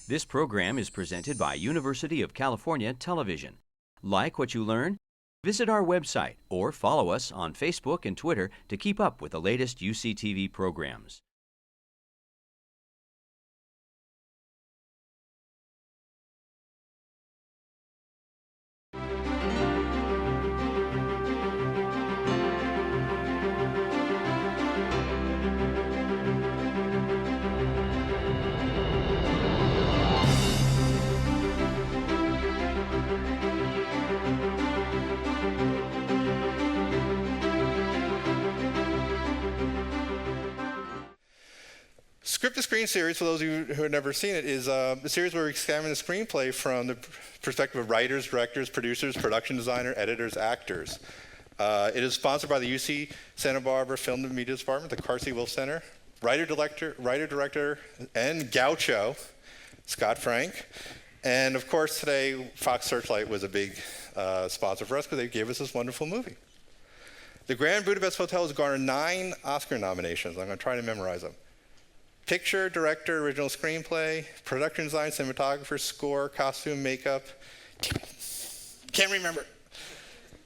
This program is presented by University of California Television. Like what you learn? Visit our website or follow us on Facebook and Twitter to keep up with the latest UCTV programs. Script-to-Screen series, for those of you who have never seen it, is a series where we examine the screenplay from the perspective of writers, directors, producers, production designer, editors, actors. It is sponsored by the UC Santa Barbara Film and Media Department, the Carsey Wolf Center, writer, director, and gaucho, Scott Frank. And of course, today, Fox Searchlight was a big sponsor for us because they gave us this wonderful movie. The Grand Budapest Hotel has garnered 9 Oscar nominations. I'm going to try to memorize them. Picture, director, original screenplay, production design, cinematographer, score, costume, makeup. Can't remember.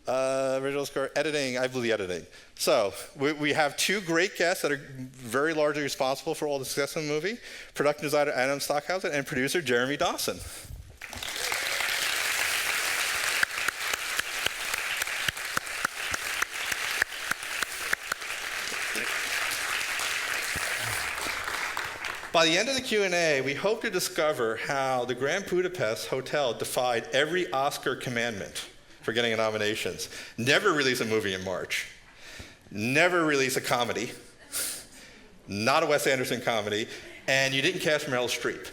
Original score, editing, I believe editing. So we have 2 great guests that are very largely responsible for all the success of the movie. Production designer Adam Stockhausen and producer Jeremy Dawson. By the end of the Q&A, we hope to discover how the Grand Budapest Hotel defied every Oscar commandment for getting nominations. Never release a movie in March. Never release a comedy. Not a Wes Anderson comedy. And you didn't cast Meryl Streep.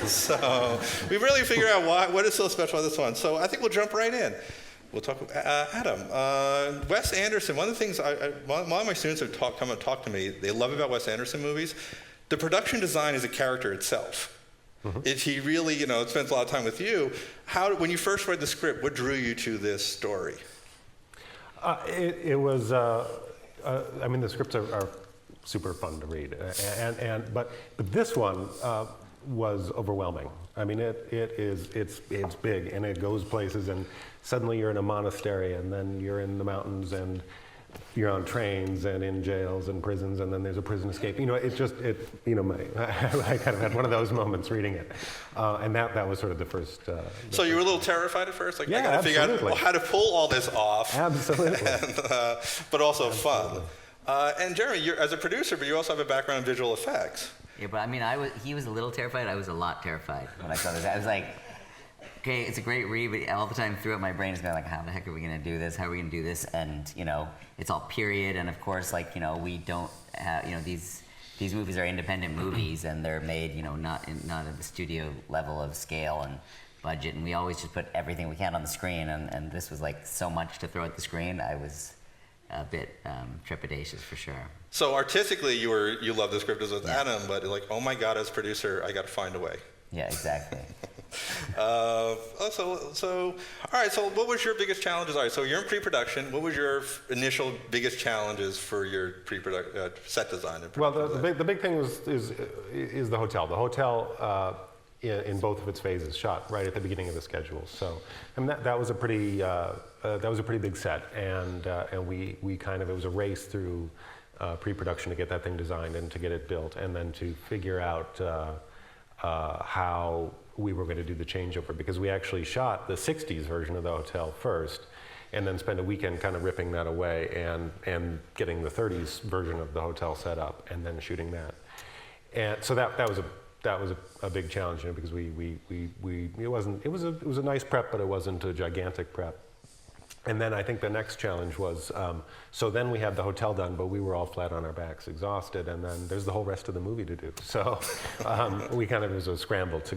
So we really figured out what is so special about this one. So I think we'll jump right in. We'll talk Adam. Wes Anderson, one of the things, one of my students have come and talked to me, they love about Wes Anderson movies. The production design is a character itself. He really, spends a lot of time with you. When you first read the script, what drew you to this story? It was, I mean, the scripts are super fun to read, but this one was overwhelming. I mean, it's big and it goes places, and suddenly you're in a monastery, and then you're in the mountains, and you're on trains and in jails and prisons, and then there's a prison escape. It's just, I kind of had one of those moments reading it. And that was sort of the first. So you were a little terrified at first? Like, yeah, I got to figure out how to pull all this off. Absolutely. But also fun. And Jeremy, you're as a producer, but you also have a background in visual effects. Yeah, but I mean, he was a little terrified. I was a lot terrified when I saw this. I was like, okay, it's a great read, but all the time throughout my brain is going like, how the heck are we going to do this? How are we going to do this? And, it's all period. And of course, we don't have, these movies are independent movies, and they're made, not at the studio level of scale and budget. And we always just put everything we can on the screen. And this was like so much to throw at the screen. I was a bit trepidatious for sure. So artistically, you love the script as with Adam, but like, oh my God, as producer, I got to find a way. Yeah, exactly. All right, so what was your biggest challenges? All right, so you're in pre-production. What was your initial biggest challenges for your pre-production set design? Well, the big thing is the hotel. The hotel in both of its phases shot right at the beginning of the schedule. So, I mean, that was a pretty big set, and we kind of, it was a race through pre-production to get that thing designed and to get it built, and then to figure out how we were going to do the changeover, because we actually shot the 60s version of the hotel first, and then spent a weekend kind of ripping that away and getting the 30s version of the hotel set up, and then shooting that. And so that was a big challenge, because it was a nice prep, but it wasn't a gigantic prep. And then I think the next challenge was, so then we had the hotel done, but we were all flat on our backs, exhausted, and then there's the whole rest of the movie to do. So we kind of, it was a scramble to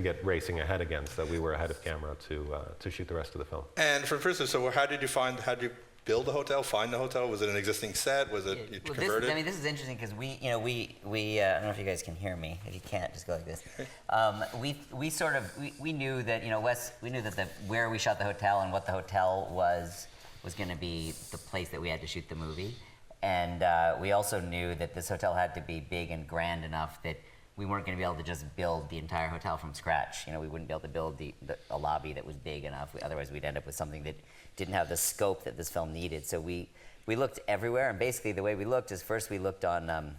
get racing ahead again, so that we were ahead of camera to shoot the rest of the film. And for instance, so how did you build the hotel, find the hotel? Was it an existing set? Was it you converted? This is interesting because we I don't know if you guys can hear me. If you can't, just go like this. We knew that, Wes, we knew that where we shot the hotel and what the hotel was going to be the place that we had to shoot the movie. And we also knew that this hotel had to be big and grand enough that we weren't going to be able to just build the entire hotel from scratch. You know, we wouldn't be able to build a lobby that was big enough. Otherwise, we'd end up with something that didn't have the scope that this film needed. So we looked everywhere, and basically the way we looked is first we looked on,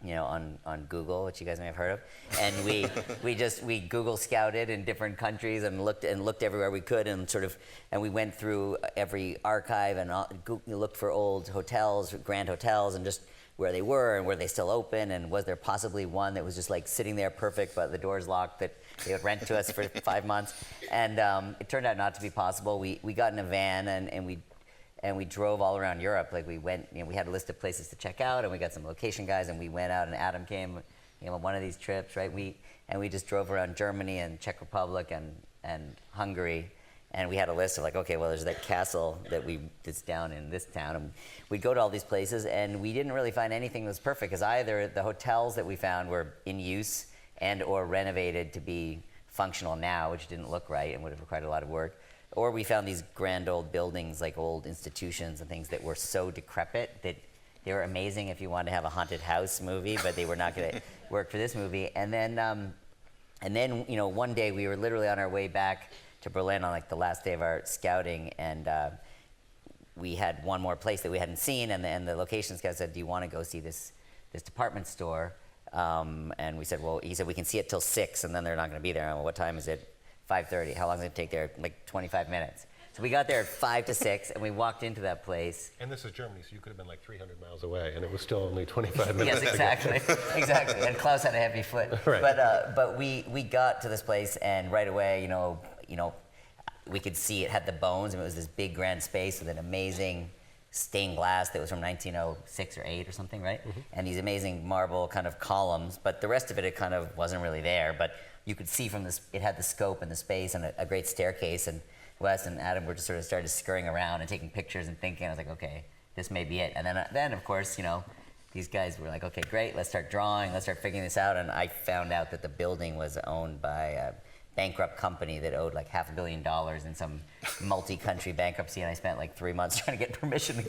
you know, on Google, which you guys may have heard of, and we Google scouted in different countries and looked everywhere we could, and we went through every archive and looked for old hotels, grand hotels, and just where they were and were they still open, and was there possibly one that was just like sitting there perfect but the door's locked that they would rent to us for 5 months. And it turned out not to be possible. We got in a van and we drove all around Europe. Like we went, you know, we had a list of places to check out, and we got some location guys, and we went out, and Adam came, you know, on one of these trips, right? We just drove around Germany and Czech Republic and Hungary. And we had a list of like, okay, well, there's that castle that's down in this town. And we'd go to all these places, and we didn't really find anything that was perfect, because either the hotels that we found were in use and or renovated to be functional now, which didn't look right and would have required a lot of work, or we found these grand old buildings, like old institutions and things that were so decrepit that they were amazing if you wanted to have a haunted house movie, but they were not going to work for this movie. And then, you know, one day we were literally on our way back to Berlin on like the last day of our scouting, and we had one more place that we hadn't seen, and the location scout said, "Do you want to go see this department store?" And we said, "Well," he said, "we can see it till 6, and then they're not going to be there." And, "Well, what time is it?" 5:30. "How long does it take there?" "Like 25 minutes." So we got there at 5 to 6, and we walked into that place. And this is Germany, so you could have been like 300 miles away, and it was still only 25 minutes. Yes, exactly, exactly. And Klaus had a heavy foot. Right. But we got to this place, and right away, you know, we could see it had the bones, and it was this big grand space with an amazing stained glass that was from 1906 or 8 or something, right? Mm-hmm. And these amazing marble kind of columns, but the rest of it kind of wasn't really there. But you could see from this, it had the scope and the space and a great staircase, and Wes and Adam were just sort of started scurrying around and taking pictures and thinking. I was like, okay, this may be it. And then of course, you know, these guys were like, okay, great, let's start drawing, let's start figuring this out. And I found out that the building was owned by a bankrupt company that owed like $500 million in some multi-country bankruptcy, and I spent like 3 months trying to get permission to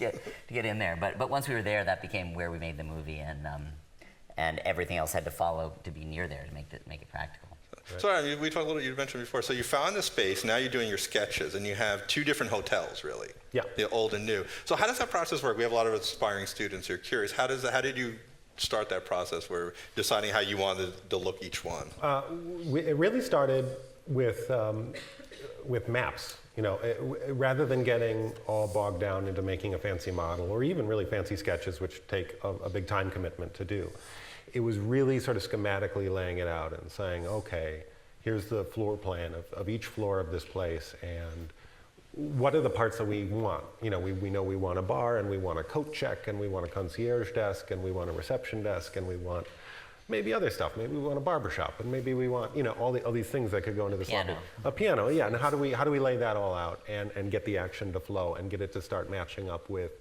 get in there. But once we were there, that became where we made the movie, and everything else had to follow to be near there to make it practical. Right. So we talked a little, you mentioned before, so you found the space, now you're doing your sketches, and you have 2 different hotels, really. Yeah. The old and new. So how does that process work? We have a lot of aspiring students who are curious. How did you start that process where deciding how you wanted to look each one? It really started with maps. You know, rather than getting all bogged down into making a fancy model or even really fancy sketches, which take a big time commitment to do. It was really sort of schematically laying it out and saying, okay, here's the floor plan of each floor of this place, and what are the parts that we want? You know, we know we want a bar, and we want a coat check, and we want a concierge desk, and we want a reception desk, and we want maybe other stuff. Maybe we want a barbershop, and maybe we want, you know, all these things that could go into this Piano. lobby. A piano, yeah. And how do we lay that all out and get the action to flow and get it to start matching up with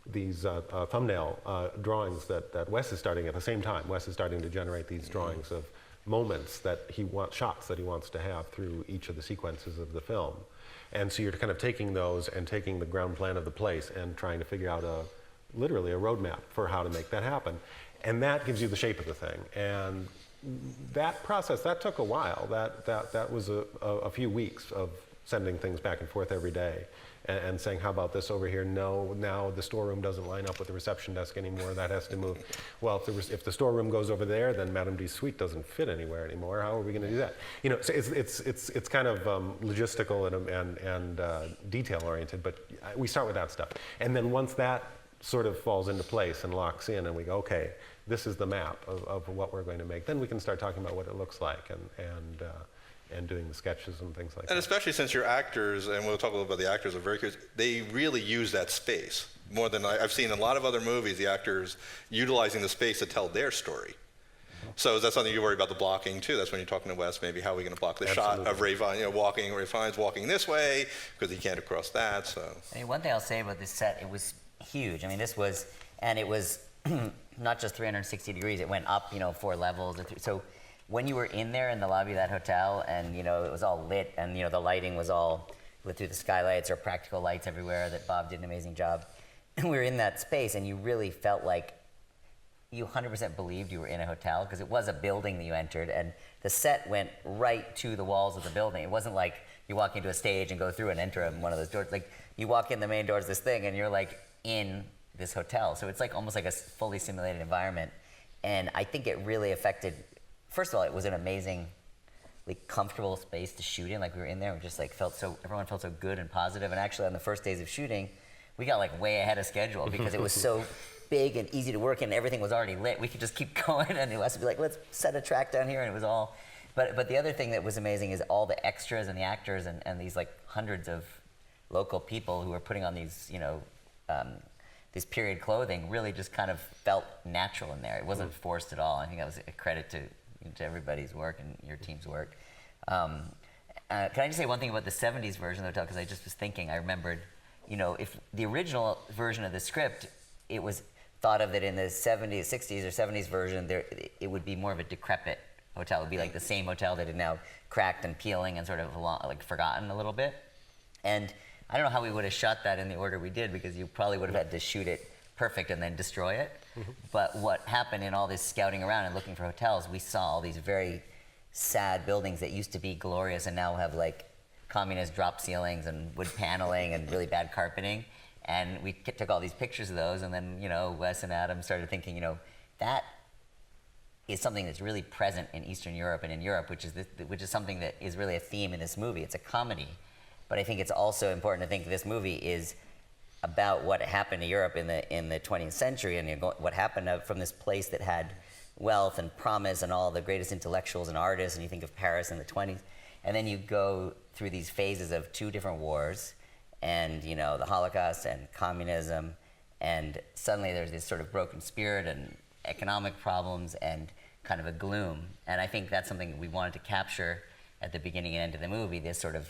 these thumbnail drawings that Wes is starting at the same time. Wes is starting to generate these drawings of moments that he wants, shots that he wants to have through each of the sequences of the film. And so you're kind of taking those and taking the ground plan of the place and trying to figure out literally a roadmap for how to make that happen. And that gives you the shape of the thing. And that process, that took a while. That was a few weeks of sending things back and forth every day and saying, how about this over here? No, now the storeroom doesn't line up with the reception desk anymore. That has to move. Well, if the storeroom goes over there, then Madame D's suite doesn't fit anywhere anymore. How are we going to do that? You know, so it's kind of logistical and detail oriented. But we start with that stuff, and then once that sort of falls into place and locks in, and we go, okay, this is the map of what we're going to make. Then we can start talking about what it looks like and doing the sketches and things like that. And especially since your actors, and we'll talk a little about the actors, are very curious, they really use that space more than I've seen in a lot of other movies, the actors utilizing the space to tell their story. So is that something you worry about the blocking too? That's when you're talking to Wes, maybe how are we going to block the Absolutely. shot of Ray Fiennes, Ray Fiennes walking this way because he can't have crossed that. So I mean, one thing I'll say about this set, it was huge. I mean, it was not just 360 degrees. It went up, 4 levels. So when you were in there in the lobby of that hotel, and it was all lit, and the lighting was all lit through the skylights or practical lights everywhere that Bob did an amazing job. And we were in that space, and you really felt like you 100% believed you were in a hotel because it was a building that you entered, and the set went right to the walls of the building. It wasn't like you walk into a stage and go through and enter one of those doors. Like you walk in the main doors of this thing, and you're like in this hotel. So it's like almost like a fully simulated environment. And I think it really affected. First of all, it was an amazingly comfortable space to shoot in. Like we were in there, we just like everyone felt so good and positive. And actually, on the first days of shooting, we got like way ahead of schedule because it was so big and easy to work in. Everything was already lit. We could just keep going, and it was to be like, let's set a track down here, and it was all. But the other thing that was amazing is all the extras and the actors and these like hundreds of local people who were putting on these, this period clothing really just kind of felt natural in there. It wasn't forced at all. I think that was a credit to everybody's work and your team's work. Can I just say one thing about the 70s version of the hotel? Because I just was thinking, I remembered, if the original version of the script, it was thought of that in the 70s, 60s or 70s version, it would be more of a decrepit hotel. It would be like the same hotel that had now cracked and peeling and sort of like forgotten a little bit. And I don't know how we would have shot that in the order we did, because you probably would have had to shoot it perfect and then destroy it. Mm-hmm. But what happened in all this scouting around and looking for hotels, we saw all these very sad buildings that used to be glorious and now have like communist drop ceilings and wood paneling and really bad carpeting. And we took all these pictures of those, and then Wes and Adam started thinking, that is something that's really present in Eastern Europe and in Europe, which is something that is really a theme in this movie. It's a comedy. But I think it's also important to think this movie is about what happened to Europe in the 20th century, and what happened from this place that had wealth and promise and all the greatest intellectuals and artists, and you think of Paris in the 20s, and then you go through these phases of two different wars, and the Holocaust and communism, and suddenly there's this sort of broken spirit and economic problems and kind of a gloom. And I think that's something we wanted to capture at the beginning and end of the movie, this sort of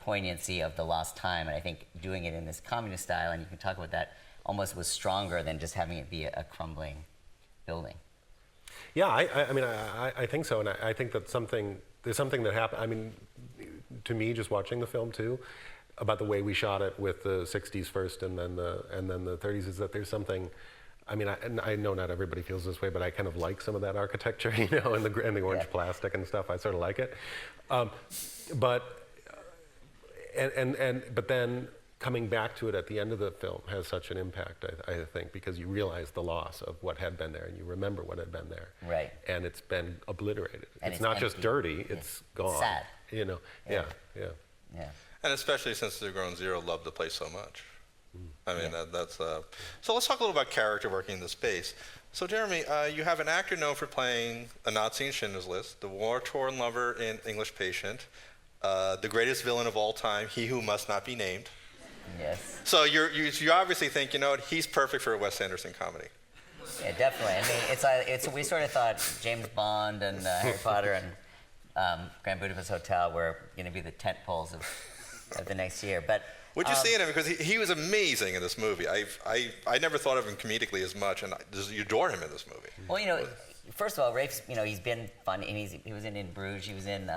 poignancy of the lost time. And I think doing it in this communist style, and you can talk about that, almost was stronger than just having it be a crumbling building. Yeah, I mean, I think so, and I think that there's something that happened. I mean, to me, just watching the film too, about the way we shot it with the 60s first and then the 30s, is that there's something. I mean, I know not everybody feels this way, but I kind of like some of that architecture, and the orange plastic and stuff. I sort of like it, but then coming back to it at the end of the film has such an impact, I think, because you realize the loss of what had been there, and you remember what had been there. Right. And it's been obliterated. And it's not empty. just dirty, it's gone. Sad. Yeah. And especially since the Grown Zero loved the place so much. I mean, that's... So let's talk a little about character working in the space. So Jeremy, you have an actor known for playing a Nazi in Schindler's List, the war-torn lover in English Patient, the greatest villain of all time, he who must not be named. Yes. So you obviously think, he's perfect for a Wes Anderson comedy. Yeah, definitely. I mean, we sort of thought James Bond and Harry Potter and Grand Budapest Hotel were going to be the tent poles of the next year. But What'd you see in him? Because he was amazing in this movie. I never thought of him comedically as much, and you adore him in this movie. Well, first of all, Rafe's, he's been funny. And he was in Bruges. He was in.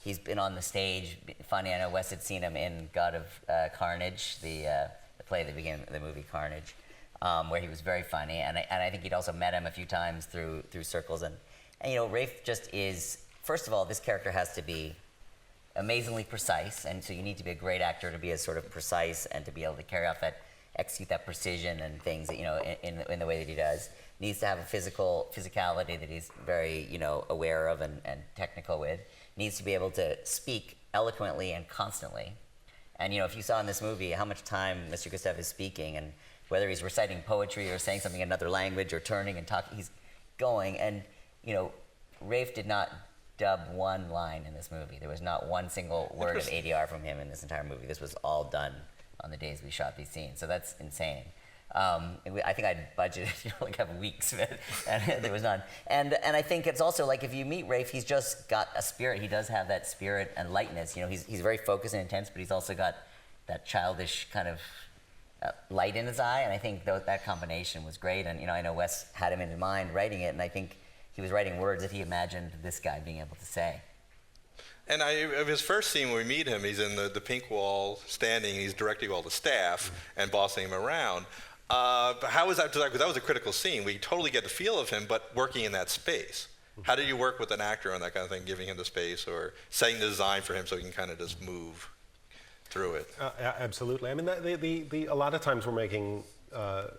He's been on the stage, funny. I know Wes had seen him in God of Carnage, the play that began the movie Carnage, where he was very funny. And I think he'd also met him a few times through circles. And Rafe just is. First of all, this character has to be amazingly precise, and so you need to be a great actor to be as sort of precise and to be able to execute that precision and things that in the way that he does. Needs to have a physicality that he's very aware of and technical with. Needs to be able to speak eloquently and constantly. And if you saw in this movie how much time Mr. Gustav is speaking, and whether he's reciting poetry or saying something in another language or turning and talking, he's going. And Rafe did not dub one line in this movie. There was not one single word of ADR from him in this entire movie. This was all done on the days we shot these scenes. So that's insane. I think I'd budgeted like have weeks of it, and there was none. And I think it's also like if you meet Rafe, he's just got a spirit. He does have that spirit and lightness. He's very focused and intense, but he's also got that childish kind of light in his eye. And I think that combination was great. And I know Wes had him in mind writing it, and I think he was writing words that he imagined this guy being able to say. And of his first scene when we meet him, he's in the pink wall standing, and he's directing all the staff and bossing him around. But how was that? Because that was a critical scene. We totally get the feel of him, but working in that space. How did you work with an actor on that kind of thing, giving him the space or setting the design for him so he can kind of just move through it? Absolutely. I mean, a lot of times we're making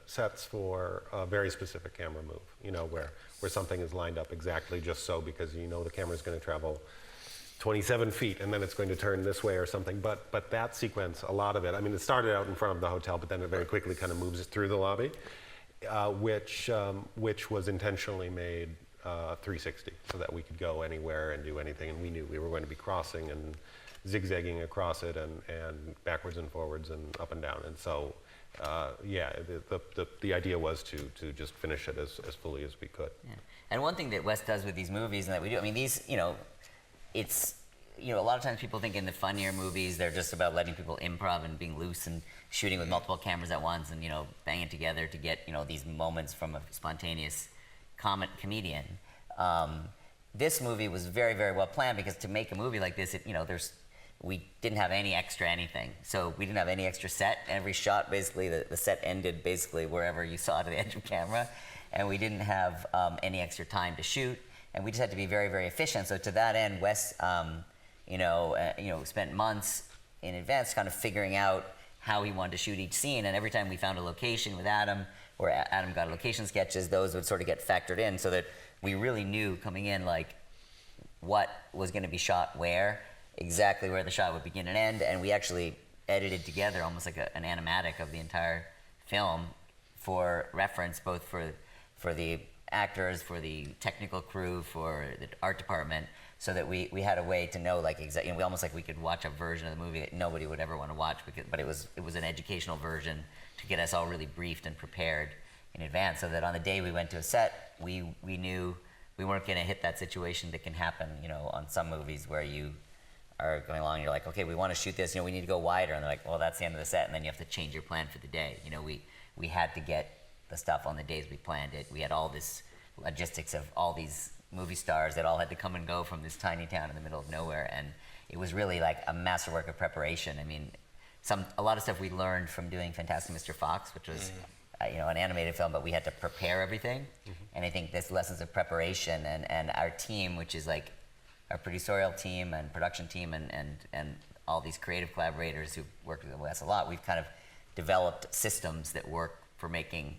sets for a very specific camera move, you know, where something is lined up exactly just so, because you know the camera is going to travel 27 feet and then it's going to turn this way or something. But that sequence, a lot of it, I mean, it started out in front of the hotel, but then it very quickly kind of moves through the lobby, which was intentionally made 360 so that we could go anywhere and do anything. And we knew we were going to be crossing and zigzagging across it and backwards and forwards and up and down. And so, yeah, the idea was to just finish it as fully as we could. Yeah. And one thing that Wes does with these movies and that we do, I mean, these, you know, it's, you know, a lot of times people think in the funnier movies, they're just about letting people improv and being loose and shooting with multiple cameras at once and, you know, banging together to get, you know, these moments from a spontaneous comedian. This movie was very, very well planned, because to make a movie like this, you know, we didn't have any extra anything. So we didn't have any extra set. Every shot, basically, the set ended basically wherever you saw to the edge of camera. And we didn't have any extra time to shoot. And we just had to be very, very efficient. So to that end, Wes, spent months in advance kind of figuring out how he wanted to shoot each scene. And every time we found a location with Adam, or Adam got location sketches, those would sort of get factored in so that we really knew coming in, like, what was going to be shot where, exactly where the shot would begin and end. And we actually edited together almost like an animatic of the entire film for reference, both for the actors, for the technical crew, for the art department, so that we had a way to know, like, exactly, you know, almost like we could watch a version of the movie that nobody would ever want to watch, but it was an educational version to get us all really briefed and prepared in advance, so that on the day we went to a set, we knew we weren't going to hit that situation that can happen, you know, on some movies where you are going along and you're like, okay, we want to shoot this, you know, we need to go wider, and they're like, well, that's the end of the set, and then you have to change your plan for the day. You know, we had to get the stuff on the days we planned it. We had all this logistics of all these movie stars that all had to come and go from this tiny town in the middle of nowhere, and it was really like a masterwork of preparation. I mean, a lot of stuff we learned from doing Fantastic Mr. Fox, which was an animated film, but we had to prepare everything. And I think this lessons of preparation, and our team, which is like our producerial team and production team and all these creative collaborators who worked with Wes a lot, we've kind of developed systems that work for making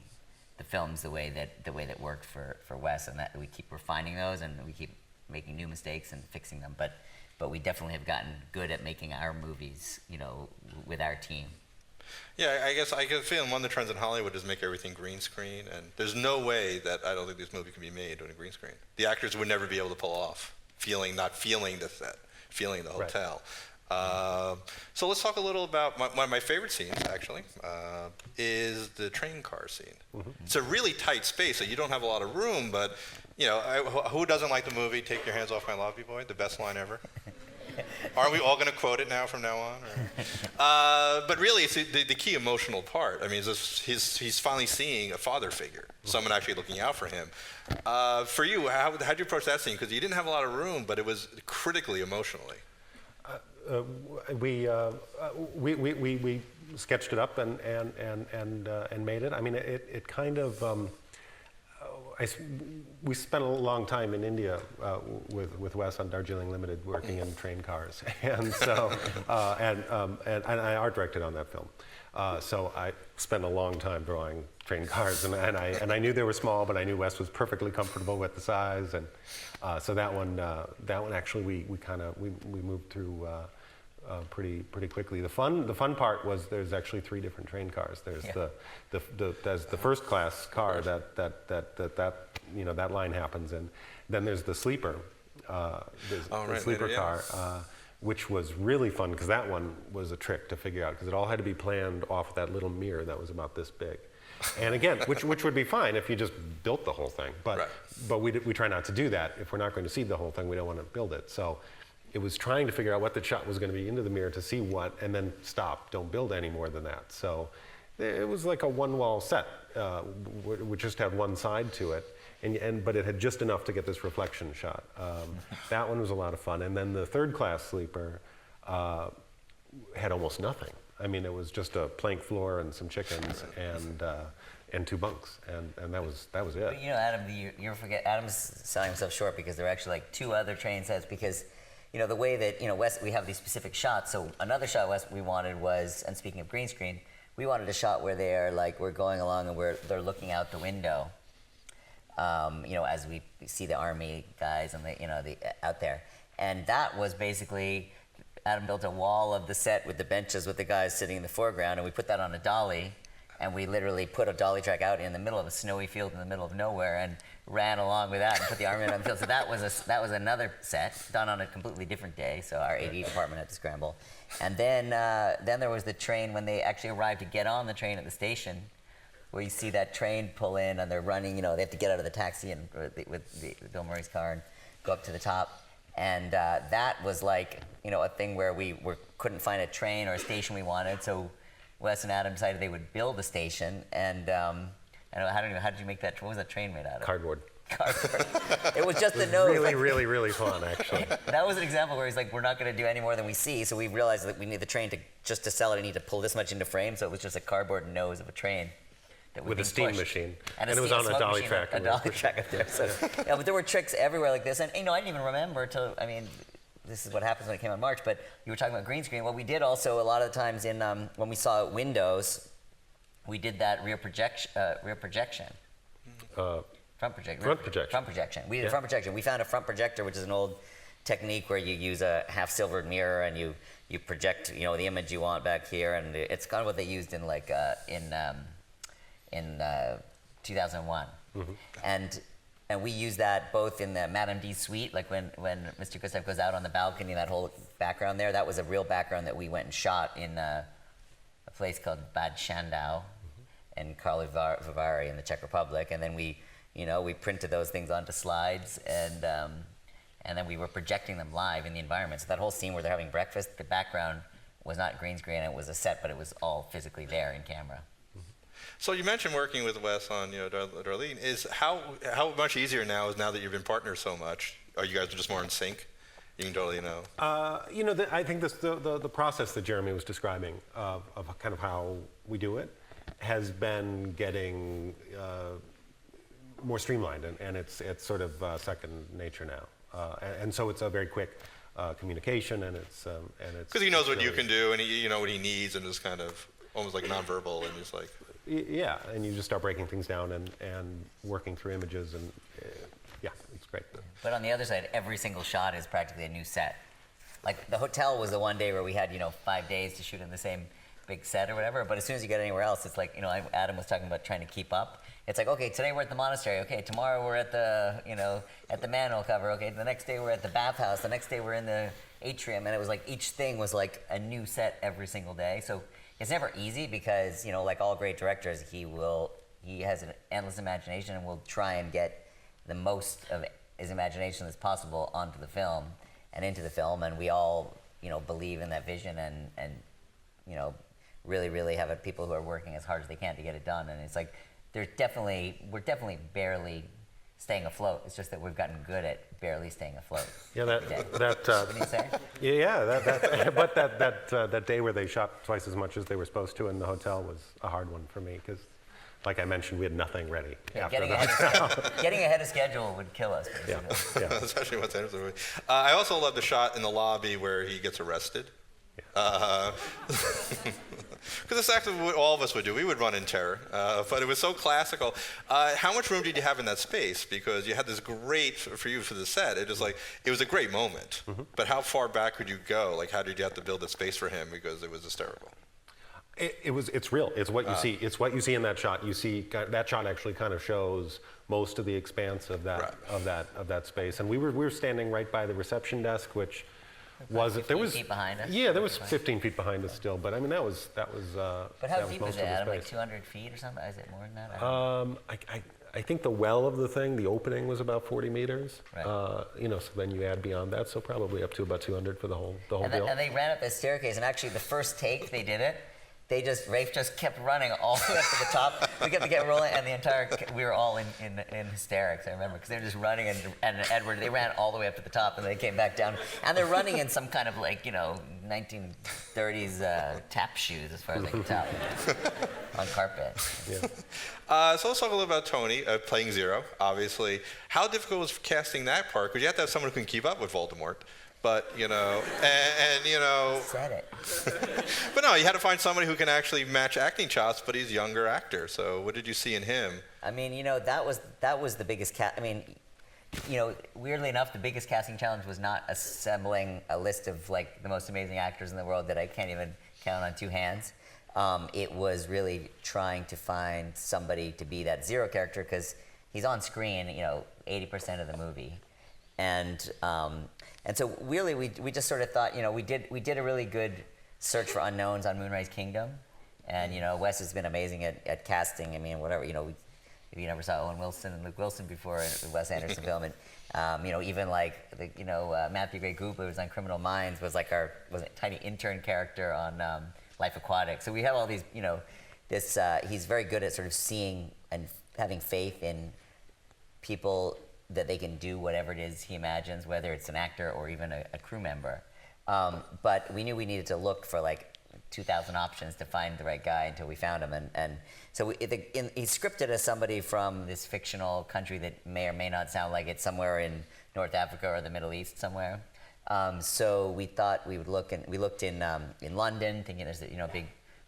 the films the way that worked for Wes, and that we keep refining those and we keep making new mistakes and fixing them. But we definitely have gotten good at making our movies, you know, with our team. Yeah, I guess I get a feeling one of the trends in Hollywood is make everything green screen, and there's no way that I don't think this movie can be made on a green screen. The actors would never be able to pull off not feeling the set, feeling the hotel. Right. So let's talk a little about one of my favorite scenes, actually, is the train car scene. It's a really tight space, so you don't have a lot of room, but, you know, who doesn't like the movie Take Your Hands Off My Lobby Boy? The best line ever. Aren't we all going to quote it now from now on? But really, it's the key emotional part. I mean, he's finally seeing a father figure, someone actually looking out for him. For you, how did you approach that scene? Because you didn't have a lot of room, but it was critically emotionally. We sketched it up and made it. I mean, it kind of. We spent a long time in India with Wes on Darjeeling Limited, working in train cars, and so and I art directed on that film. So I spent a long time drawing train cars, and I knew they were small, but I knew Wes was perfectly comfortable with the size, and so that one actually we moved through pretty quickly. The fun part was there's actually 3 different train cars. There's there's the first class car that line happens in. Then there's the sleeper, the sleeper car. Which was really fun, because that one was a trick to figure out, because it all had to be planned off of that little mirror that was about this big. And again, which would be fine if you just built the whole thing. But we try not to do that. If we're not going to see the whole thing, we don't want to build it. So it was trying to figure out what the shot was going to be into the mirror to see what, and then stop. Don't build any more than that. So it was like a one-wall set. We just had one side to it. But it had just enough to get this reflection shot. That one was a lot of fun. And then the third class sleeper had almost nothing. I mean, it was just a plank floor and some chickens and 2 bunks, and that was it. But Adam, you forget Adam's selling himself short because there are actually like 2 other train sets because, the way that Wes, we have these specific shots. So another shot Wes we wanted was, and speaking of green screen, we wanted a shot where they are like we're going along and they're looking out the window, as we see the army guys and the out there, and that was basically Adam built a wall of the set with the benches with the guys sitting in the foreground, and we put that on a dolly. And we literally put a dolly track out in the middle of a snowy field in the middle of nowhere and ran along with that and put the army on the field. So that was another set done on a completely different day. So our AD department had to scramble. And then there was the train when they actually arrived to get on the train at the station, where you see that train pull in and they're running. They have to get out of the taxi and with Bill Murray's car and go up to the top. And that was like a thing where we couldn't find a train or a station we wanted. So Wes and Adam decided they would build a station, and how did you make that? What was that train made out of? Cardboard. Cardboard. It was just a nose. Really fun, actually. That was an example where he's like, we're not going to do any more than we see, so we realized that we need the train to sell it. I need to pull this much into frame, so it was just a cardboard nose of a train. With a steam machine. And it was on a dolly track. A dolly track up there. So, but there were tricks everywhere like this, and I didn't even remember this is what happens when it came on March, but you were talking about green screen. Well, we did also a lot of the times when we saw windows, we did that rear projection. Front projection. We did front projection. We found a front projector, which is an old technique where you use a half silvered mirror and you project the image you want back here, and it's kind of what they used in 2001. Mm-hmm. And we use that both in the Madame D suite, like when Mr. Gustav goes out on the balcony, that whole background there, that was a real background that we went and shot in a place called Bad Schandau in Karlovy Vary in the Czech Republic. And then we printed those things onto slides, and then we were projecting them live in the environment. So that whole scene where they're having breakfast, the background was not green screen, it was a set, but it was all physically there in camera. So you mentioned working with Wes on Darlene. Is how much easier now that you've been partners so much? Are you guys just more in sync? You can totally know. I think the process that Jeremy was describing of kind of how we do it has been getting more streamlined, and it's sort of second nature now, and so it's a very quick communication, and it's because he knows what you can do, and you know what he needs, and it's kind of almost like nonverbal, and just like. Yeah, and you just start breaking things down and working through images, and it's great. But on the other side, every single shot is practically a new set. Like the hotel was the one day where we had 5 days to shoot in the same big set or whatever. But as soon as you get anywhere else, it's like Adam was talking about trying to keep up. It's like, okay, today we're at the monastery. Okay, tomorrow we're at the at the manhole cover. Okay, the next day we're at the bathhouse. The next day we're in the atrium, and it was like each thing was like a new set every single day. So. It's never easy because, like all great directors, he has an endless imagination and will try and get the most of his imagination as possible onto the film and into the film. And we all, believe in that vision and really, really have people who are working as hard as they can to get it done. And it's like, we're definitely barely staying afloat. It's just that we've gotten good at barely staying afloat. Yeah, what do you say? But that day where they shot twice as much as they were supposed to in the hotel was a hard one for me because, like I mentioned, we had nothing ready. Yeah, getting ahead of schedule would kill us. Yeah. Especially Wes Anderson. I also love the shot in the lobby where he gets arrested. Because it's actually what all of us would do. We would run in terror, but it was so classical. How much room did you have in that space? Because you had this great, for the set, it was a great moment. Mm-hmm. But how far back could you go? Like, how did you have to build that space for him? Because it was hysterical. It's real. It's what you see. It's what you see in that shot. You see that shot actually kind of shows most of the expanse of that space. And we were standing right by the reception desk, which was it? There was 15 feet behind us. Yeah, there was 15 feet behind us still, but I mean that was. But how deep is it, Adam? Like 200 feet or something? Is it more than that? I think the well of the thing, the opening was about 40 meters. Right. So then you add beyond that, so probably up to about 200 for the whole deal. And they ran up the staircase, and actually the first take they did it. Rafe just kept running all the way up to the top we kept rolling, and we were all in hysterics. I remember because they were just running, and Edward, they ran all the way up to the top, and they came back down, and they're running in some kind of 1930s tap shoes, as far as I can tell, on carpet. Yeah. So let's talk a little about Tony playing Zero. Obviously, how difficult was casting that part? Because you have to have someone who can keep up with Voldemort. But Said it. But no, you had to find somebody who can actually match acting chops. But he's a younger actor. So what did you see in him? I mean, that was the biggest weirdly enough, the biggest casting challenge was not assembling a list of the most amazing actors in the world that I can't even count on two hands. It was really trying to find somebody to be that Zero character, because he's on screen 80% of the movie. And so really we just sort of thought, we did a really good search for unknowns on Moonrise Kingdom, and Wes has been amazing at casting. I mean, whatever, if you never saw Owen Wilson and Luke Wilson before in a Wes Anderson film, and even Matthew Gray Goobler, who's on Criminal Minds, was a tiny intern character on Life Aquatic. So we have all these, he's very good at sort of seeing and having faith in people, that they can do whatever it is he imagines, whether it's an actor or even a crew member. But we knew we needed to look for 2,000 options to find the right guy until we found him. And so he scripted as somebody from this fictional country that may or may not sound like it's somewhere in North Africa or the Middle East somewhere. So we thought we would look, and we looked in London, thinking there's a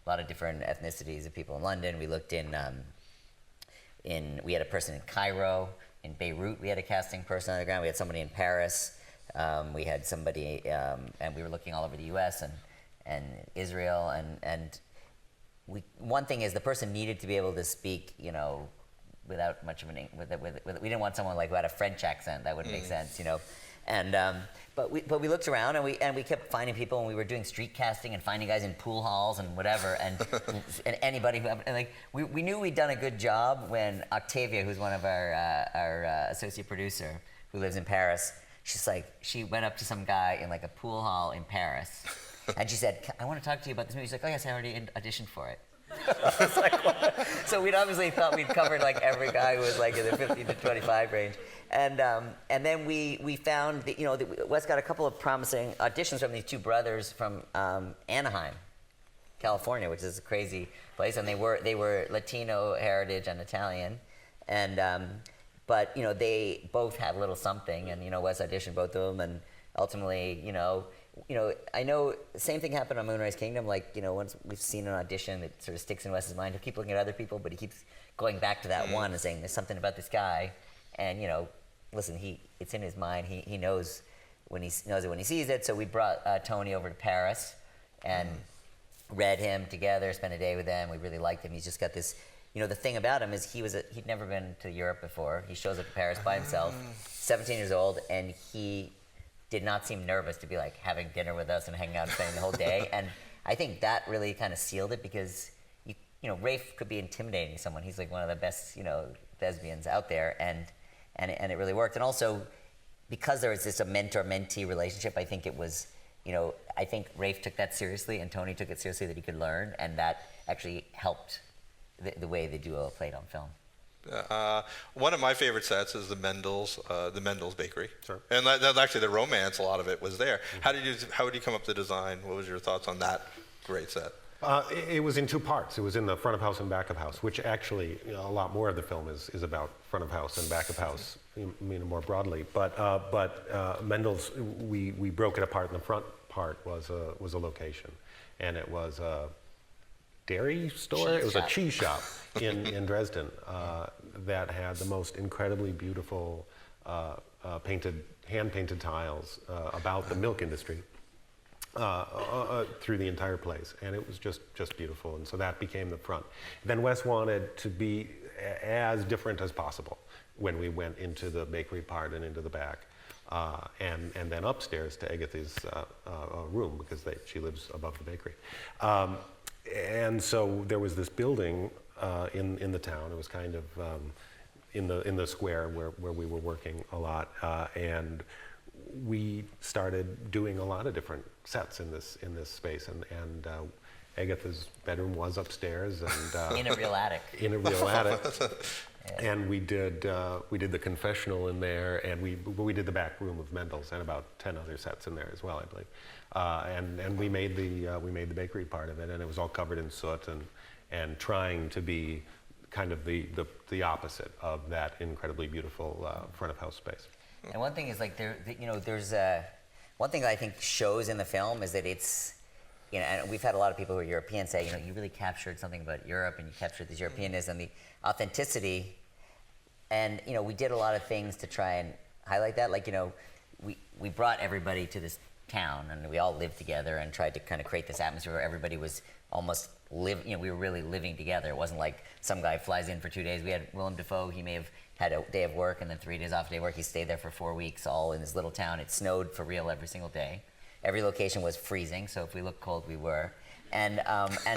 lot of different ethnicities of people in London. We looked we had a person in Cairo. In Beirut, we had a casting person on the ground. We had somebody in Paris. We had somebody, and we were looking all over the U.S. and Israel. And one thing is, the person needed to be able to speak, without much of an we didn't want someone who had a French accent. That wouldn't make sense, And but we looked around, and we kept finding people, and we were doing street casting and finding guys in pool halls and whatever, and anybody who, we knew we'd done a good job when Octavia, who's one of our associate producer who lives in Paris, she went up to some guy in a pool hall in Paris, and she said, "I want to talk to you about this movie." She's like, "Oh yes, I already auditioned for it." I was like, what? So we'd obviously thought we'd covered every guy who was in the 50 to 25 range, and then we found that Wes got a couple of promising auditions from these two brothers from Anaheim, California, which is a crazy place, and they were Latino heritage and Italian, and but they both had a little something, and Wes auditioned both of them, and ultimately I know the same thing happened on Moonrise Kingdom. Once we've seen an audition, it sort of sticks in Wes's mind. He'll keep looking at other people, but he keeps going back to that one and saying, "There's something about this guy." And listen, it's in his mind. He knows when he sees it. So we brought Tony over to Paris and read him together, spent a day with him. We really liked him. He's just got this. The thing about him is he'd never been to Europe before. He shows up to Paris by himself, 17 years old, and he did not seem nervous to be having dinner with us and hanging out and spending the whole day. And I think that really kind of sealed it, because Rafe could be intimidating someone. He's one of the best thespians out there, and it really worked. And also, because there was this a mentor-mentee relationship, I think it was I think Rafe took that seriously, and Tony took it seriously, that he could learn, and that actually helped the way the duo played on film. One of my favorite sets is the Mendel's Bakery. Sure. And that's actually the romance. A lot of it was there. Mm-hmm. How did you come up with the design? What was your thoughts on that great set? It was in two parts. It was in the front of house and back of house, which actually a lot more of the film is about front of house and back of house, more broadly. But Mendel's, we broke it apart. And the front part was a location, and it was a dairy store. It was a cheese shop in Dresden that had the most incredibly beautiful hand-painted tiles about the milk industry through the entire place, and it was just beautiful. And so that became the front. Then Wes wanted to be as different as possible when we went into the bakery part and into the back, and then upstairs to Agatha's room, because she lives above the bakery. And so there was this building in the town. It was kind of in the square where we were working a lot, and we started doing a lot of different sets in this space, and Agatha's bedroom was upstairs, and In a real attic. in a real attic. And we did the confessional in there, and we did the back room of Mendel's, and about 10 other sets in there as well, I believe. And we made the bakery part of it, and it was all covered in soot, and trying to be kind of the opposite of that incredibly beautiful front of house space. And one thing is like there's one thing that I think shows in the film is that it's, and we've had a lot of people who are European say, you really captured something about Europe, and you captured this Europeanism, the authenticity, and we did a lot of things to try and highlight that. Like we brought everybody to this town, and we all lived together and tried to kind of create this atmosphere where everybody was almost we were really living together. It wasn't like some guy flies in for 2 days. We had Willem Dafoe. He may have had a day of work and then 3 days off a day of work. He stayed there for 4 weeks, all in this little town. It snowed for real every single day. Every location was freezing, so if we looked cold, we were. And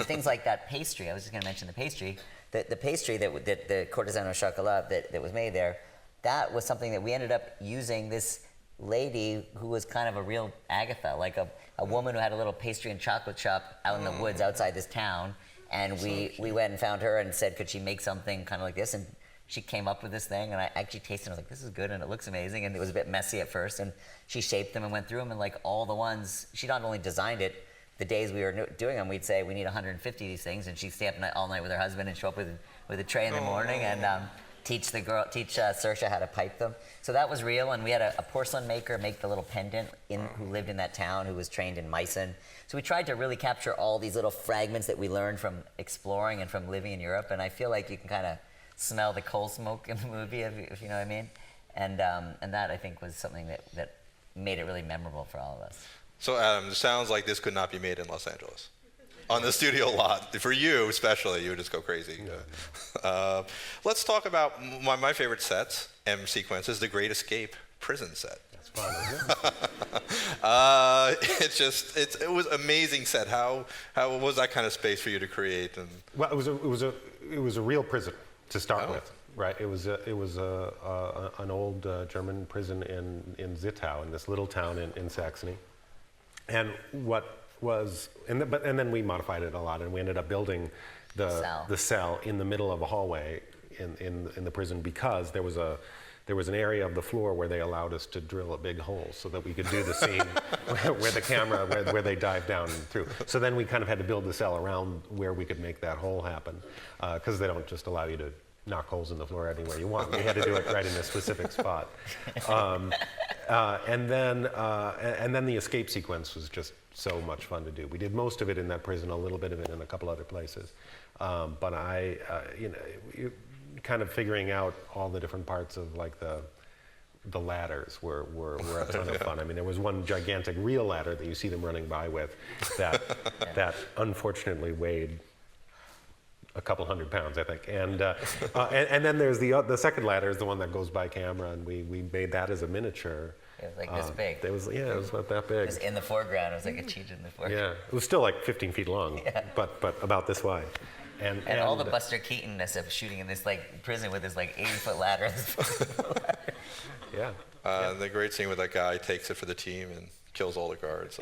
things like that pastry. I was just going to mention the pastry. The pastry that the courtesan au chocolat that was made there, that was something that we ended up using this lady who was kind of a real Agatha, like a woman who had a little pastry and chocolate shop out in the woods outside this town. And we went and found her and said, could she make something kind of like this? And she came up with this thing, and I actually tasted it. I was like, this is good, and it looks amazing. And it was a bit messy at first, and she shaped them and went through them, and like all the ones, she not only designed it, the days we were doing them, we'd say we need 150 of these things, and she'd stay up all night with her husband and show up with a tray in the morning and teach Saoirse how to pipe them. So that was real, and we had a porcelain maker make the little pendant who lived in that town, who was trained in Meissen. So we tried to really capture all these little fragments that we learned from exploring and from living in Europe, and I feel like you can kind of smell the coal smoke in the movie, if you know what I mean. And that, I think, was something that made it really memorable for all of us. So Adam, it sounds like this could not be made in Los Angeles. On the studio lot. For you especially, you would just go crazy. Yeah. Let's talk about my favorite sets and sequences, the Great Escape prison set. That's fun, isn't it? It was amazing set. How was that kind of space for you to create? And well, it was a real prison to start with, right? It was an old German prison in Zittau, in this little town in Saxony. And then we modified it a lot, and we ended up building the cell in the middle of a hallway in the prison, because there was an area of the floor where they allowed us to drill a big hole so that we could do the scene where the camera where they dive down through. So then we kind of had to build the cell around where we could make that hole happen, because they don't just allow you to knock holes in the floor anywhere you want. We had to do it right in a specific spot. And then the escape sequence was just so much fun to do. We did most of it in that prison, a little bit of it in a couple other places. But kind of figuring out all the different parts of like the ladders were a ton of fun. I mean, there was one gigantic real ladder that you see them running by with that unfortunately weighed a couple 100 pounds, I think. And then there's the second ladder is the one that goes by camera, and we made that as a miniature. It was like this big. It was not that big. It was in the foreground. It was like a cheetah in the foreground. Yeah, it was still like 15 feet long, but about this wide. And all the Buster Keaton-ness of shooting in this like prison with this like 80-foot ladder. Yeah. The great scene with that guy takes it for the team and kills all the guards.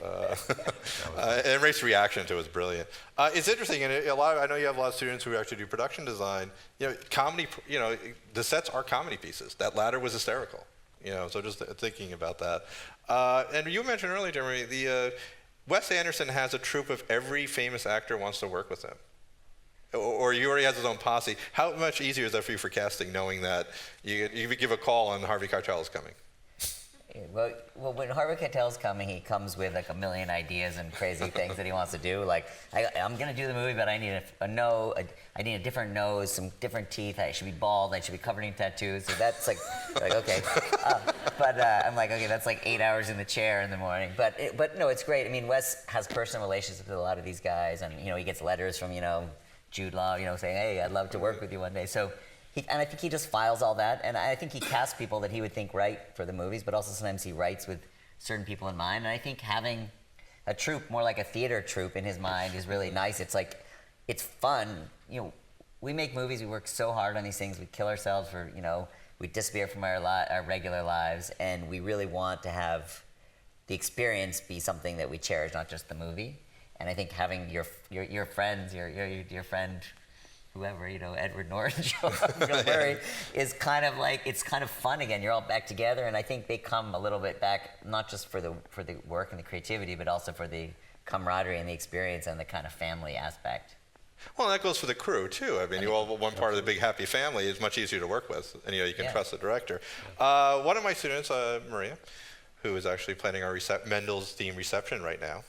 And Ray's reaction to it was brilliant. It's interesting, and I know you have a lot of students who actually do production design. Comedy. The sets are comedy pieces. That ladder was hysterical. So just thinking about that. And you mentioned earlier, Jeremy, Wes Anderson has a troupe of every famous actor wants to work with him. Or he already has his own posse. How much easier is that for you for casting, knowing that you give a call and Harvey Keitel is coming? Well, when Harvey Keitel's coming, he comes with like a million ideas and crazy things that he wants to do. Like, I'm gonna do the movie, but I need I need a different nose, some different teeth. I should be bald. I should be covered in tattoos. So that's like okay. But I'm like, okay, that's like 8 hours in the chair in the morning. But no, it's great. I mean, Wes has personal relationships with a lot of these guys, and he gets letters from Jude Law, saying, hey, I'd love to work with you one day. So. And I think he just files all that, and I think he casts people that he would think right for the movies, but also sometimes he writes with certain people in mind. And I think having a troupe, more like a theater troupe in his mind, is really nice. It's like, it's fun. We make movies, we work so hard on these things, we kill ourselves for, we disappear from our regular lives, and we really want to have the experience be something that we cherish, not just the movie. And I think having your friends, your friend, whoever, Edward Norton, Bill Murray, is kind of like, it's kind of fun again. You're all back together, and I think they come a little bit back, not just for the work and the creativity, but also for the camaraderie and the experience and the kind of family aspect. Well, that goes for the crew too. I mean, you all one part of the big happy family is much easier to work with, and you can trust the director. One of my students, Maria, who is actually planning our Mendel's theme reception right now,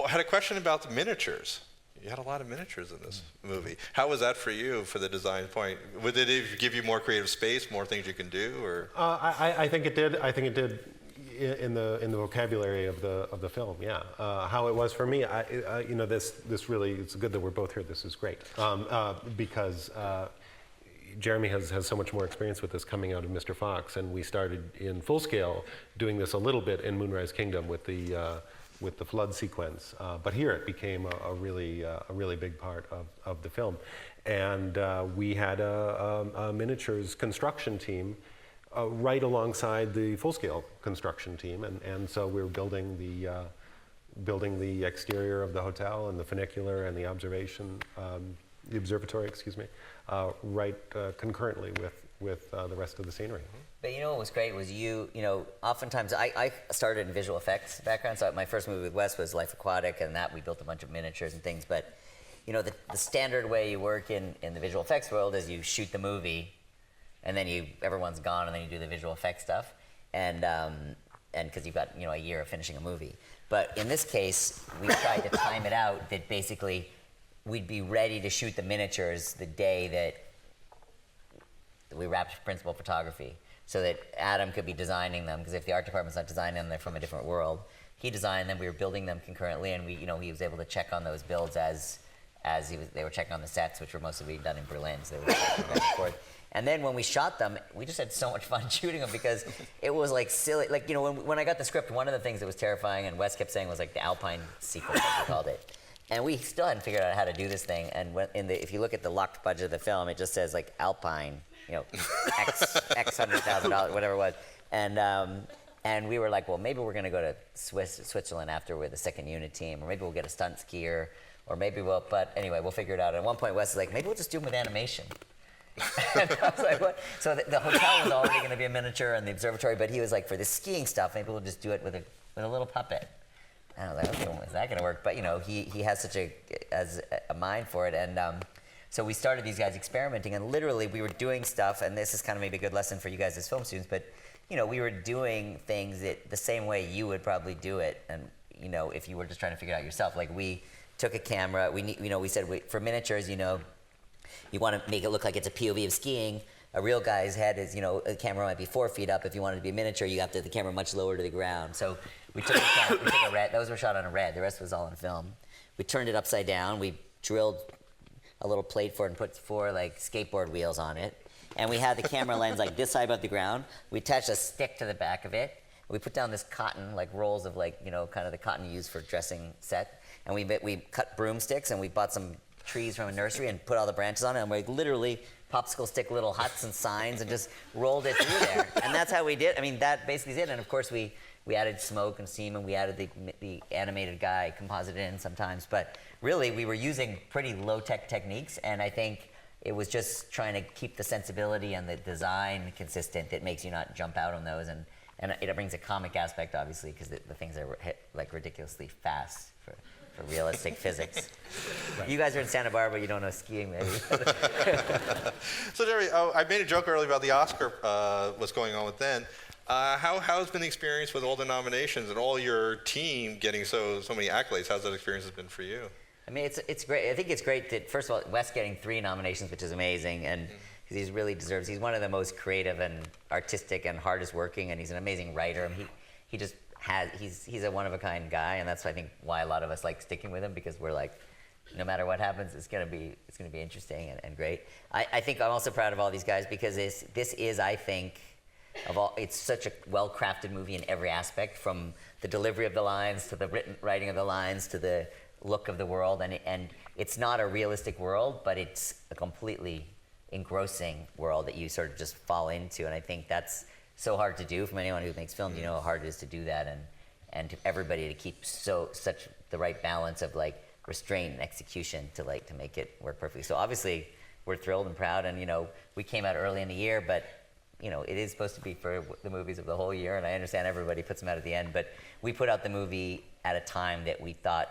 had a question about the miniatures. You had a lot of miniatures in this movie. How was that for you, for the design point? Would it give you more creative space, more things you can do, or? I think it did. I think it did in the vocabulary of the film. Yeah. How it was for me, this really, it's good that we're both here. This is great because Jeremy has so much more experience with this coming out of Mr. Fox, and we started in full scale doing this a little bit in Moonrise Kingdom with the flood sequence, but here it became a really big part of the film, and we had a miniatures construction team right alongside the full-scale construction team, and so we were building the exterior of the hotel and the funicular and the observatory, excuse me, right concurrently with the rest of the scenery. But what was great was oftentimes I started in visual effects background, so my first movie with Wes was Life Aquatic, and that we built a bunch of miniatures and things, but the standard way you work in the visual effects world is you shoot the movie, and then everyone's gone, and then you do the visual effects stuff, and because you've got a year of finishing a movie. But in this case, we tried to time it out that basically we'd be ready to shoot the miniatures the day that we wrapped principal photography, so that Adam could be designing them, because if the art department's not designing them, they're from a different world. He designed them, we were building them concurrently, and he was able to check on those builds as they were checking on the sets, which were mostly being done in Berlin, so they were checking back and forth. And then when we shot them, we just had so much fun shooting them because it was like silly. Like, when I got the script, one of the things that was terrifying, and Wes kept saying, was like the Alpine sequence, as we called it. And we still hadn't figured out how to do this thing. And if you look at the locked budget of the film, it just says like Alpine, X $100,000, whatever it was. And we were like, well, maybe we're going to go to Switzerland after we're the second unit team, or maybe we'll get a stunt skier, or maybe but anyway, we'll figure it out. And at one point, Wes is like, maybe we'll just do them with animation. And I was like, what? So the hotel was already going to be a miniature, and the observatory, but he was like, for the skiing stuff, maybe we'll just do it with a little puppet. And I was like, okay, well, is that going to work? But he has such a mind for it, and so we started these guys experimenting, and literally we were doing stuff, and this is kind of maybe a good lesson for you guys as film students, but we were doing things the same way you would probably do it, and if you were just trying to figure it out yourself. Like, we took a camera, we said for miniatures, you want to make it look like it's a POV of skiing. A real guy's head is, a camera might be 4 feet up. If you want it to be a miniature, you have to have the camera much lower to the ground. So we took a red. Those were shot on a red. The rest was all on film. We turned it upside down. We drilled a little plate for it and put 4 like skateboard wheels on it. And we had the camera lens like this side above the ground. We attached a stick to the back of it. We put down this cotton, like rolls of kind of the cotton used for dressing set. And we cut broomsticks, and we bought some trees from a nursery and put all the branches on it, and we literally popsicle stick little huts and signs and just rolled it through there. And that's how we did. I mean, that basically is it. And of course, we added smoke and steam, and we added the animated guy composited in sometimes. But really, we were using pretty low-tech techniques, and I think it was just trying to keep the sensibility and the design consistent that makes you not jump out on those. And it brings a comic aspect, obviously, because the things are like ridiculously fast for realistic physics. Right. You guys are in Santa Barbara, you don't know skiing, maybe. So, Jerry, I made a joke earlier about the Oscar, what's going on with then. How's been the experience with all the nominations and all your team getting so many accolades? How's that experience been for you? I mean, it's great. I think it's great that, first of all, Wes getting 3 nominations, which is amazing, and because he really deserves. He's one of the most creative and artistic and hardest working, and he's an amazing writer. And he just he's a one-of-a-kind guy, and that's, I think, why a lot of us like sticking with him, because we're like, no matter what happens, it's gonna be interesting and great. I think I'm also proud of all these guys, because this is, I think, it's such a well-crafted movie in every aspect, from the delivery of the lines to the writing of the lines to the look of the world, and it's not a realistic world, but it's a completely engrossing world that you sort of just fall into, and I think that's so hard to do. From anyone who makes films, you know how hard it is to do that, and to everybody to keep such the right balance of like restraint and execution to make it work perfectly. So obviously we're thrilled and proud, and we came out early in the year, but it is supposed to be for the movies of the whole year, and I understand everybody puts them out at the end, but we put out the movie at a time that we thought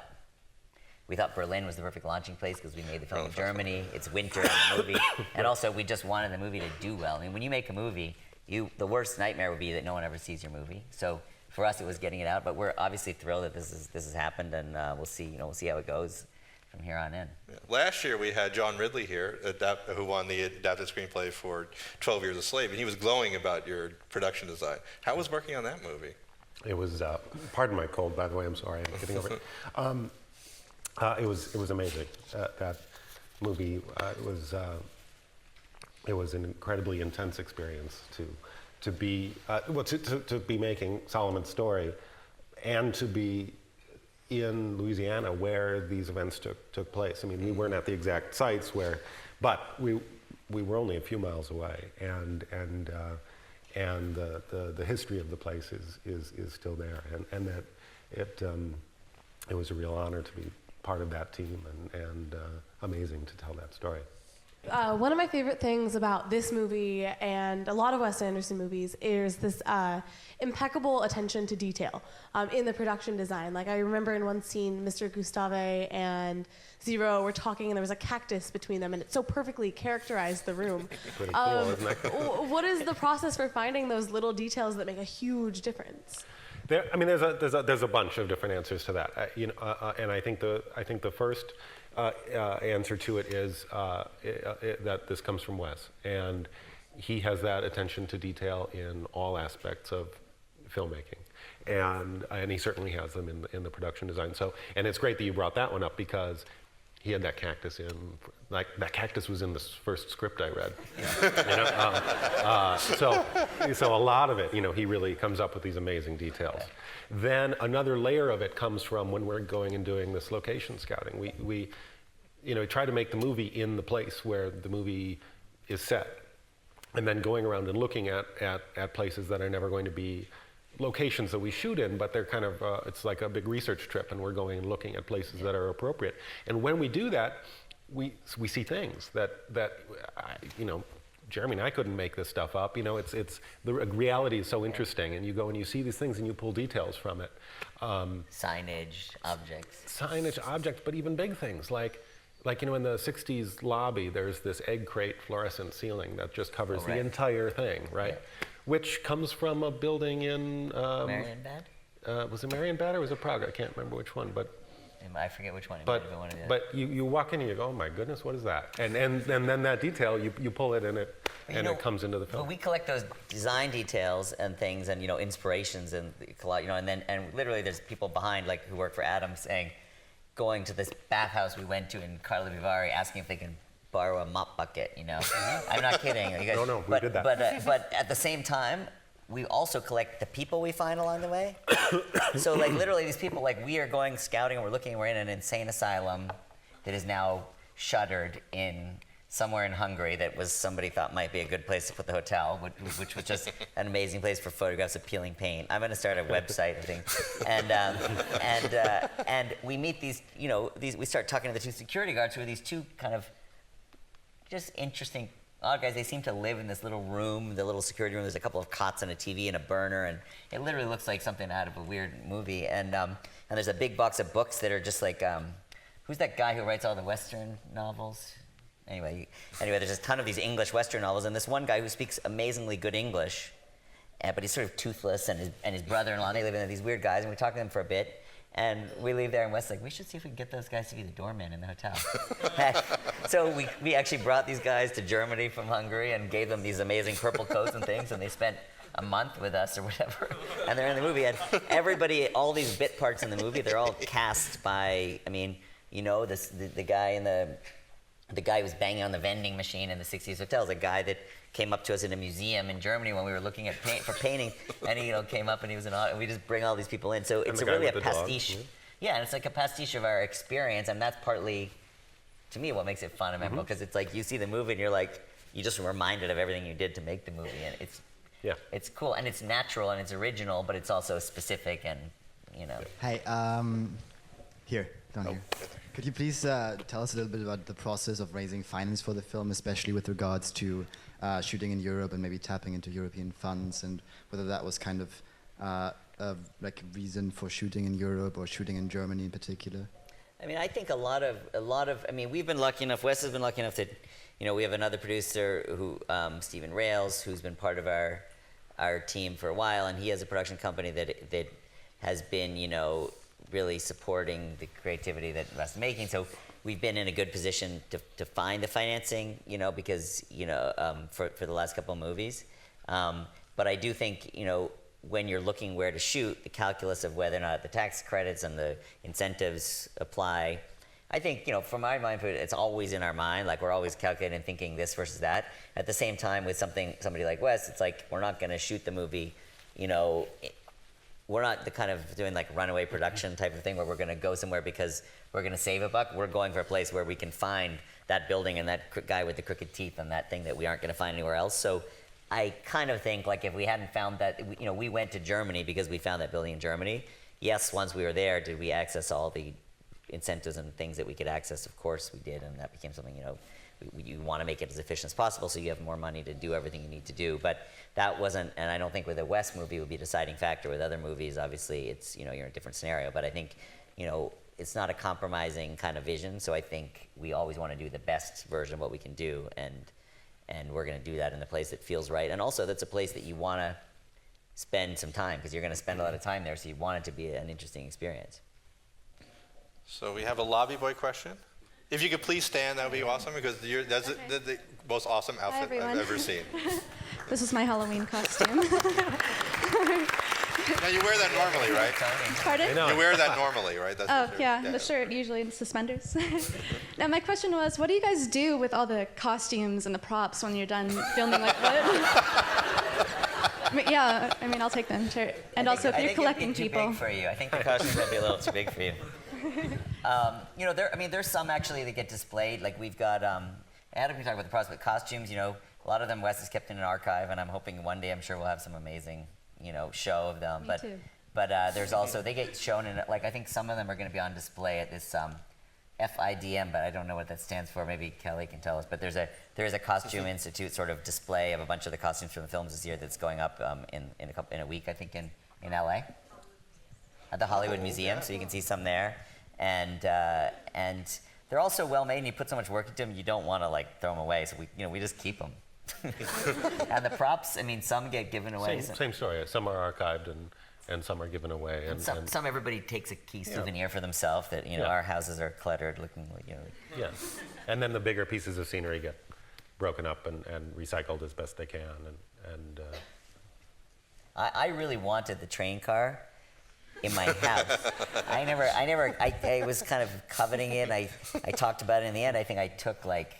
Berlin was the perfect launching place because we made the film in Germany. It's winter in the movie, and also we just wanted the movie to do well. I mean, when you make a movie, the worst nightmare would be that no one ever sees your movie. So for us, it was getting it out, but we're obviously thrilled that this has happened, and we'll see how it goes from here on in. Yeah. Last year we had John Ridley here, who won the adapted screenplay for 12 Years a Slave, and he was glowing about your production design. How was working on that movie? It was, pardon my cold, by the way, I'm sorry, I'm getting over it. It was amazing. That movie, it was an incredibly intense experience to be making Solomon's Story, and to be in Louisiana where these events took place. I mean, we weren't at the exact sites but we were only a few miles away, and the history of the place is still there, and that it was a real honor to be part of that team, and amazing to tell that story. One of my favorite things about this movie and a lot of Wes Anderson movies is this impeccable attention to detail in the production design. Like, I remember in one scene, Mr. Gustave and Zero were talking, and there was a cactus between them, and it so perfectly characterized the room. Pretty cool, isn't that cool? What is the process for finding those little details that make a huge difference? There's a bunch of different answers to that, and I think the first answer to it is that this comes from Wes, and he has that attention to detail in all aspects of filmmaking, and he certainly has them in the production design. So, and it's great that you brought that one up, because he had that cactus in, like, that cactus was in the first script I read. So a lot of it, he really comes up with these amazing details. Then another layer of it comes from when we're going and doing this location scouting. We try to make the movie in the place where the movie is set, and then going around and looking at places that are never going to be locations that we shoot in, but they're kind of, it's like a big research trip, and we're going and looking at places that are appropriate. And when we do that, we see things that Jeremy and I couldn't make this stuff up. It's the reality is so interesting, and you go and you see these things and you pull details from it. Signage, objects, but even big things like in the 60s lobby, there's this egg crate fluorescent ceiling that just covers the entire thing, right? Yeah. Which comes from a building in Marienbad? Was it Marienbad or was it Prague? I can't remember which one, but I forget which one. It might have been one of the but you walk in and you go, oh my goodness, what is that? And then that detail, you pull it and it comes into the film. But we collect those design details and things, and inspirations, and and literally there's people behind, like, who work for Adam, saying, going to this bathhouse we went to in Carlo Vivari, asking if they can borrow a mop bucket. I'm not kidding. You guys, no, we did that. But at the same time, we also collect the people we find along the way. So, like, literally, these people, like, we are going scouting, and we're looking, and we're in an insane asylum that is now shuttered somewhere in Hungary that was somebody thought might be a good place to put the hotel, which was just an amazing place for photographs of peeling paint. I'm going to start a website, I think, and we meet these, we start talking to the two security guards, who are these two kind of just interesting odd guys. They seem to live in this little room, the little security room. There's a couple of cots and a TV and a burner, and it literally looks like something out of a weird movie. And there's a big box of books that are just like, who's that guy who writes all the Western novels? Anyway, there's a ton of these English Western novels, and this one guy who speaks amazingly good English, but he's sort of toothless, and his brother-in-law, they live in these weird guys, and we talk to them for a bit, and we leave there, and Wes like, we should see if we can get those guys to be the doorman in the hotel. So we actually brought these guys to Germany from Hungary and gave them these amazing purple coats and things, and they spent a month with us or whatever, and they're in the movie, and everybody, all these bit parts in the movie, they're all cast by, the guy in the guy who was banging on the vending machine in the 60s hotels, a guy that came up to us in a museum in Germany when we were looking at for painting, and he came up and he was we just bring all these people in. So it's really a pastiche. Yeah, and it's like a pastiche of our experience, and that's partly, to me, what makes it fun and memorable, because it's like you see the movie and you're like, you just reminded of everything you did to make the movie, and it's cool, and it's natural, and it's original, but it's also specific, and you know. Hey, here, down here. Could you please tell us a little bit about the process of raising finance for the film, especially with regards to shooting in Europe and maybe tapping into European funds, and whether that was kind of like a reason for shooting in Europe or shooting in Germany in particular? I mean, I think a lot of, I mean, we've been lucky enough, Wes has been lucky enough that, you know, we have another producer who, Stephen Rails, who's been part of our team for a while, and he has a production company that has been, you know, really supporting the creativity that Wes is making. So we've been in a good position to find the financing, you know, because, you know, for the last couple of movies. But I do think, you know, when you're looking where to shoot, the calculus of whether or not the tax credits and the incentives apply, I think, you know, from my mind, it's always in our mind. Like, we're always calculating and thinking this versus that. At the same time, with somebody like Wes, it's like, we're not going to shoot the movie, you know, we're not the kind of doing like runaway production type of thing where we're going to go somewhere because we're going to save a buck. We're going for a place where we can find that building and that guy with the crooked teeth and that thing that we aren't going to find anywhere else. So I kind of think, like, if we hadn't found that, you know, we went to Germany because we found that building in Germany. Yes, once we were there, did we access all the incentives and things that we could access? Of course we did, and that became something, you know, you want to make it as efficient as possible so you have more money to do everything you need to do. But that wasn't, and I don't think with a West movie it would be a deciding factor. With other movies, obviously, it's, you know, you're in a different scenario. But I think, you know, it's not a compromising kind of vision, so I think we always want to do the best version of what we can do, and we're going to do that in the place that feels right. And also, that's a place that you want to spend some time, because you're going to spend a lot of time there, so you want it to be an interesting experience. So we have a lobby boy question. If you could please stand, that would be awesome, because that's the most awesome outfit I've ever seen. This is my Halloween costume. Now, you wear that normally, right? Pardon? You wear that normally, right? That's Oh, yeah, the shirt usually and suspenders. Now, my question was, what do you guys do with all the costumes and the props when you're done filming like what? I mean, yeah, I mean, I'll take them, sure. And also, if you're collecting people. I think it'd be too big for you. I think the costumes might be a little too big for you. You know, there's some actually that get displayed. Like, we've got, Adam can talk about the props, but costumes, you know, a lot of them Wes has kept in an archive, and I'm hoping one day, I'm sure we'll have some amazing, you know, show of them. Me too. But there's also, they get shown in, like, I think some of them are going to be on display at this FIDM, but I don't know what that stands for. Maybe Kelly can tell us. But there is a Costume Institute sort of display of a bunch of the costumes from the films this year that's going up in a week, I think, in LA at the Hollywood Museum. So you can see some there, and they're also well made. And you put so much work into them, you don't want to like throw them away. So we just keep them. And the props, I mean, some get given away. Same story. Some are archived and some are given away. And some everybody takes a key souvenir for themselves. That, you know, our houses are cluttered, looking like, you know. Yeah, and then the bigger pieces of scenery get broken up and recycled as best they can. I really wanted the train car in my house. I was kind of coveting it. I talked about it. In the end, I think I took like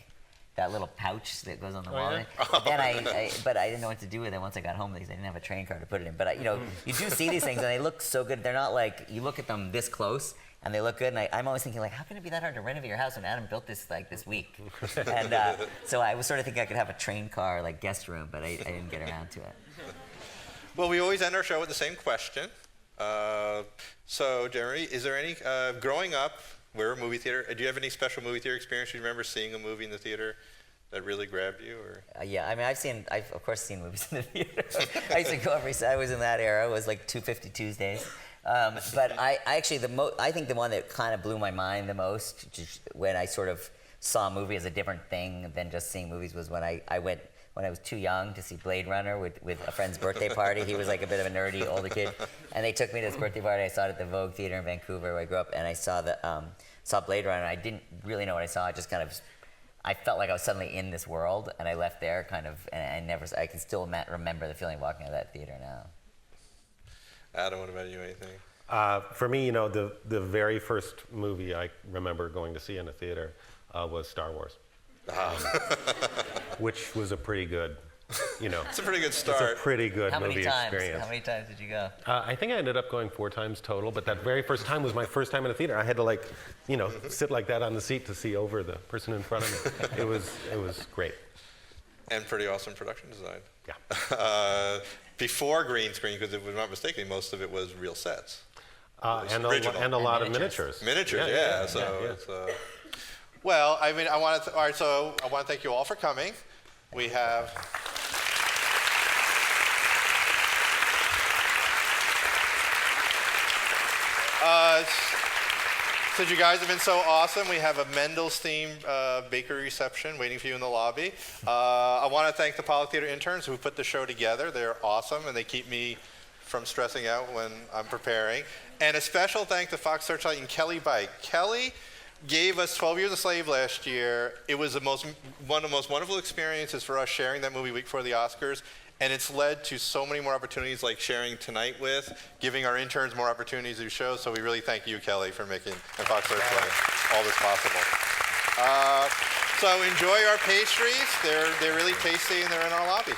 that little pouch that goes on the wall. Yeah? But then but I didn't know what to do with it once I got home because I didn't have a train car to put it in. But you know, you do see these things and they look so good. They're not like, you look at them this close and they look good. And I'm always thinking, like, how can it be that hard to renovate your house when Adam built this like this week? And so I was sort of thinking I could have a train car like guest room, but I didn't get around to it. Well, we always end our show with the same question. So, Jeremy, is there any, growing up, we're a movie theater, do you have any special movie theater experience? Do you remember seeing a movie in the theater that really grabbed you? Or? Yeah, I mean, I've of course seen movies in the theater. I used to go I was in that era, it was like 250 Tuesdays. But I actually, I think the one that kind of blew my mind the most, just when I sort of saw a movie as a different thing than just seeing movies, was when I went, when I was too young to see Blade Runner with a friend's birthday party. He was like a bit of a nerdy older kid. And they took me to this birthday party. I saw it at the Vogue Theater in Vancouver where I grew up. And I saw Blade Runner. And I didn't really know what I saw. I just kind of, I felt like I was suddenly in this world. And I left there kind of, and I can still remember the feeling of walking out of that theater now. Adam, what about you? Anything? For me, you know, the very first movie I remember going to see in a theater was Star Wars. Which was a pretty good, you know. It's a pretty good start. It's a pretty good movie experience. How many times did you go? I think I ended up going 4 times total, but that very first time was my first time in a theater. I had to, like, you know, sit like that on the seat to see over the person in front of me. It was great. And pretty awesome production design. Yeah. Before green screen, because if I'm not mistaken, most of it was real sets. And original. a lot of miniatures. Miniatures, yeah. Well, I mean, all right, so I want to thank you all for coming. We have... Since you guys have been so awesome, we have a Mendel's themed bakery reception waiting for you in the lobby. I want to thank the Pollock Theater interns who put the show together. They're awesome, and they keep me from stressing out when I'm preparing. And a special thank to Fox Searchlight and Kelly Bike. Kelly gave us 12 Years a Slave last year. It was one of the most wonderful experiences for us sharing that movie week before the Oscars. And it's led to so many more opportunities like sharing tonight with, giving our interns more opportunities to do shows. So we really thank you, Kelly, for making, and Fox Searchlight, all this possible. So enjoy our pastries. They're really tasty and they're in our lobby.